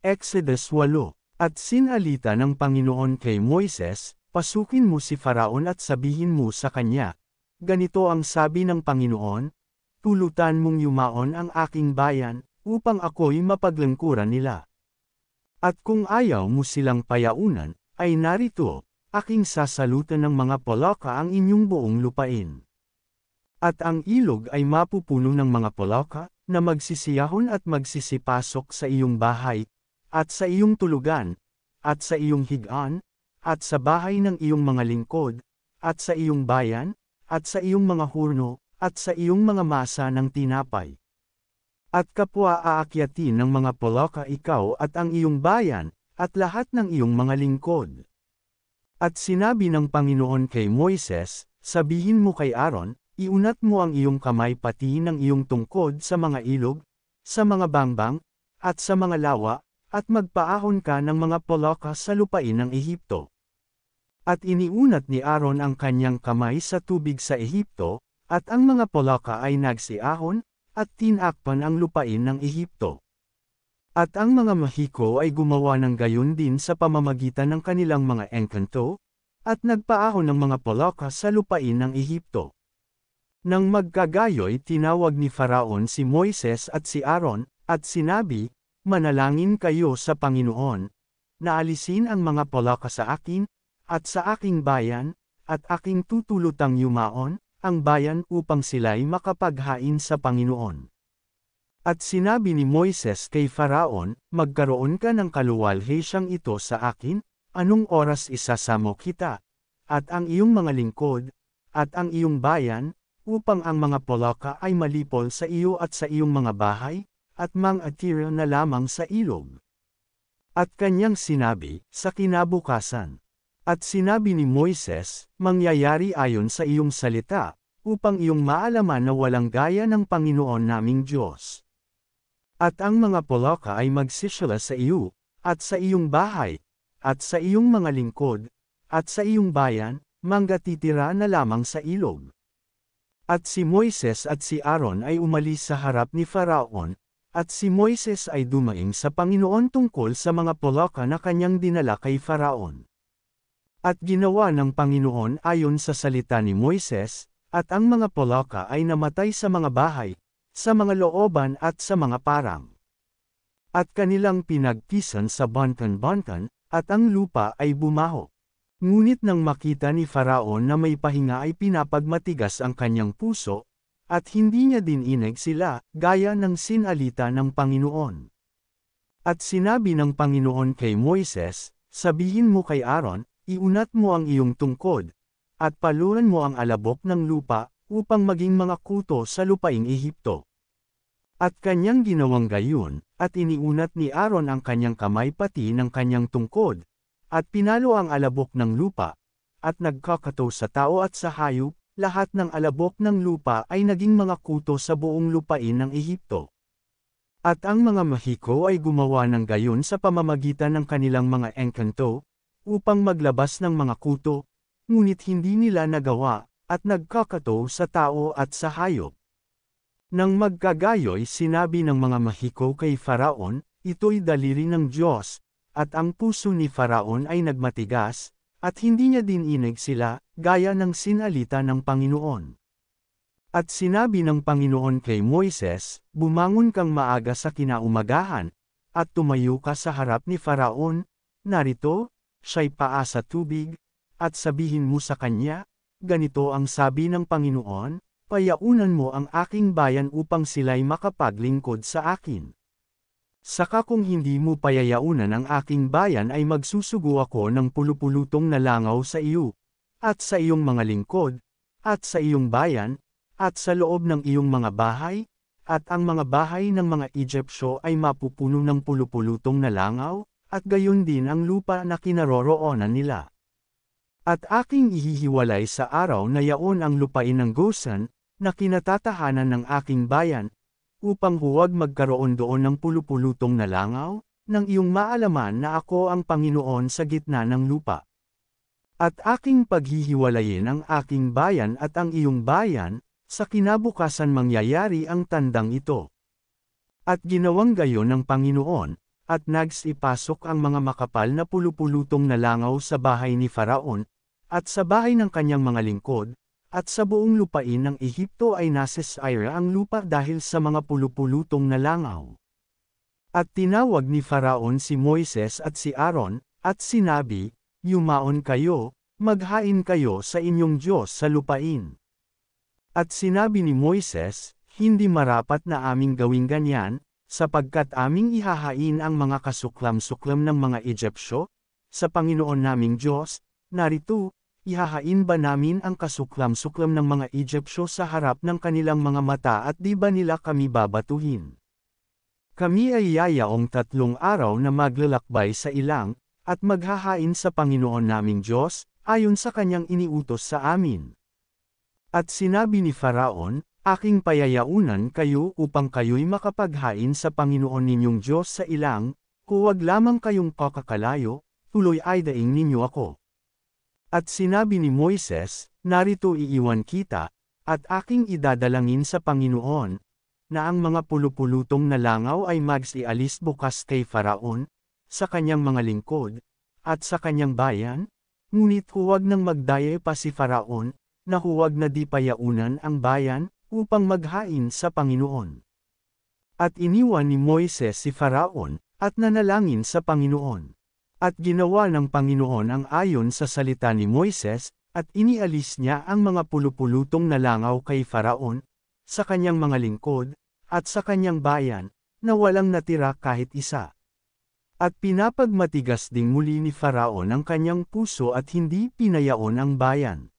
Exodus 8. At sinalita ng Panginoon kay Moises, pasukin mo si Faraon at sabihin mo sa kanya, ganito ang sabi ng Panginoon, tulutan mong yumaon ang aking bayan, upang ako'y mapaglingkuran nila. At kung ayaw mo silang payaunan, ay narito, aking sasalutan ng mga palaka ang inyong buong lupain. At ang ilog ay mapupuno ng mga palaka, na magsisiyahon at magsisipasok sa iyong bahay, at sa iyong tulugan, at sa iyong higaan, at sa bahay ng iyong mga lingkod, at sa iyong bayan, at sa iyong mga hurno, at sa iyong mga masa ng tinapay. At kapwa aakyatin ng mga palaka ikaw at ang iyong bayan, at lahat ng iyong mga lingkod. At sinabi ng Panginoon kay Moises, sabihin mo kay Aaron, iunat mo ang iyong kamay pati ng iyong tungkod sa mga ilog, sa mga bangbang, at sa mga lawa, at magpaahon ka ng mga palaka sa lupain ng Ehipto. At iniunat ni Aaron ang kanyang kamay sa tubig sa Ehipto, at ang mga palaka ay nagsiahon, at tinakpan ang lupain ng Ehipto. At ang mga mahiko ay gumawa ng gayon din sa pamamagitan ng kanilang mga engkanto, at nagpaahon ng mga palaka sa lupain ng Ehipto. Nang magkagayoy tinawag ni Faraon si Moises at si Aaron, at sinabi, manalangin kayo sa Panginoon, na alisin ang mga palaka sa akin, at sa aking bayan, at aking tutulutang yumaon, ang bayan upang sila'y makapaghain sa Panginoon. At sinabi ni Moises kay Faraon, magkaroon ka ng kaluwalhasyang ito sa akin, anong oras isasamo kita, at ang iyong mga lingkod, at ang iyong bayan, upang ang mga palaka ay malipol sa iyo at sa iyong mga bahay, at mang-atira na lamang sa ilog. At kanyang sinabi, sa kinabukasan. At sinabi ni Moises, mangyayari ayon sa iyong salita, upang iyong maalaman na walang gaya ng Panginoon naming Diyos. At ang mga palaka ay magsisila sa iyo, at sa iyong bahay, at sa iyong mga lingkod, at sa iyong bayan, manggatitira na lamang sa ilog. At si Moises at si Aaron ay umalis sa harap ni Faraon, at si Moises ay dumaing sa Panginoon tungkol sa mga palaka na kanyang dinala kay Faraon. At ginawa ng Panginoon ayon sa salita ni Moises, at ang mga palaka ay namatay sa mga bahay, sa mga looban at sa mga parang. At kanilang pinagpisan sa bantan-bantan, at ang lupa ay bumaho. Ngunit nang makita ni Faraon na may pahinga ay pinapagmatigas ang kanyang puso, at hindi niya dininig sila, gaya ng sinalita ng Panginoon. At sinabi ng Panginoon kay Moises, sabihin mo kay Aaron, iunat mo ang iyong tungkod, at paluran mo ang alabok ng lupa, upang maging mga kuto sa lupaing Ehipto. At kanyang ginawang gayon, at iniunat ni Aaron ang kanyang kamay pati ng kanyang tungkod, at pinalo ang alabok ng lupa, at nagkakato sa tao at sa hayop, lahat ng alabok ng lupa ay naging mga kuto sa buong lupain ng Ehipto. At ang mga mahiko ay gumawa ng gayon sa pamamagitan ng kanilang mga engkanto, upang maglabas ng mga kuto, ngunit hindi nila nagawa, at nagkakato sa tao at sa hayop. Nang magkagayoy sinabi ng mga mahiko kay Faraon, ito'y daliri ng Diyos, at ang puso ni Faraon ay nagmatigas, at hindi niya dininig sila, gaya ng sinalita ng Panginoon. At sinabi ng Panginoon kay Moises, bumangon kang maaga sa kinaumagahan, at tumayo ka sa harap ni Faraon, narito, siya'y paa sa tubig, at sabihin mo sa kanya, ganito ang sabi ng Panginoon, payaunan mo ang aking bayan upang sila'y makapaglingkod sa akin. Saka kung hindi mo payayaunan ang aking bayan ay magsusugo ako ng pulupulutong na langaw sa iyo, at sa iyong mga lingkod, at sa iyong bayan, at sa loob ng iyong mga bahay, at ang mga bahay ng mga Egyptyo ay mapupuno ng pulupulutong na langaw, at gayon din ang lupa na kinaroroonan nila. At aking ihihiwalay sa araw na yaon ang lupain ng Goshen, na kinatatahanan ng aking bayan, upang huwag magkaroon doon ng pulupulutong na langaw, nang iyong maalaman na ako ang Panginoon sa gitna ng lupa. At aking paghihiwalayin ang aking bayan at ang iyong bayan, sa kinabukasan mangyayari ang tandang ito. At ginawang gayon ng Panginoon, at nagsipasok ang mga makapal na pulupulutong na langaw sa bahay ni Faraon, at sa bahay ng kanyang mga lingkod, at sa buong lupain ng Ehipto ay nasesayra ang lupa dahil sa mga pulupulutong na langaw. At tinawag ni Faraon si Moises at si Aaron, at sinabi, "Yumaon kayo, maghain kayo sa inyong Diyos sa lupain." At sinabi ni Moises, "Hindi marapat na aming gawing ganyan, sapagkat aming ihahain ang mga kasuklam-suklam ng mga Egyptyo, sa Panginoon naming Diyos, narito, ihahain ba namin ang kasuklam-suklam ng mga Egyptyo sa harap ng kanilang mga mata at di ba nila kami babatuhin? Kami ay yayaong 3 araw na maglalakbay sa ilang, at maghahain sa Panginoon naming Diyos, ayon sa kanyang iniutos sa amin." At sinabi ni Faraon, "Aking payayaunan kayo upang kayo'y makapaghain sa Panginoon ninyong Diyos sa ilang, huwag lamang kayong kakakalayo, tuloy ay daing ninyo ako." At sinabi ni Moises, "Narito iiwan kita, at aking idadalangin sa Panginoon, na ang mga pulupulutong na langaw ay magsialis bukas kay Faraon, sa kanyang mga lingkod, at sa kanyang bayan, ngunit huwag nang magdaya pa si Faraon, na huwag na di payaunan ang bayan, upang maghain sa Panginoon." At iniwan ni Moises si Faraon, at nanalangin sa Panginoon. At ginawa ng Panginoon ang ayon sa salita ni Moises, at inialis niya ang mga pulupulutong na langaw kay Faraon, sa kanyang mga lingkod, at sa kanyang bayan, na walang natira kahit isa. At pinapagmatigas ding muli ni Faraon ang kanyang puso at hindi pinayaon ang bayan.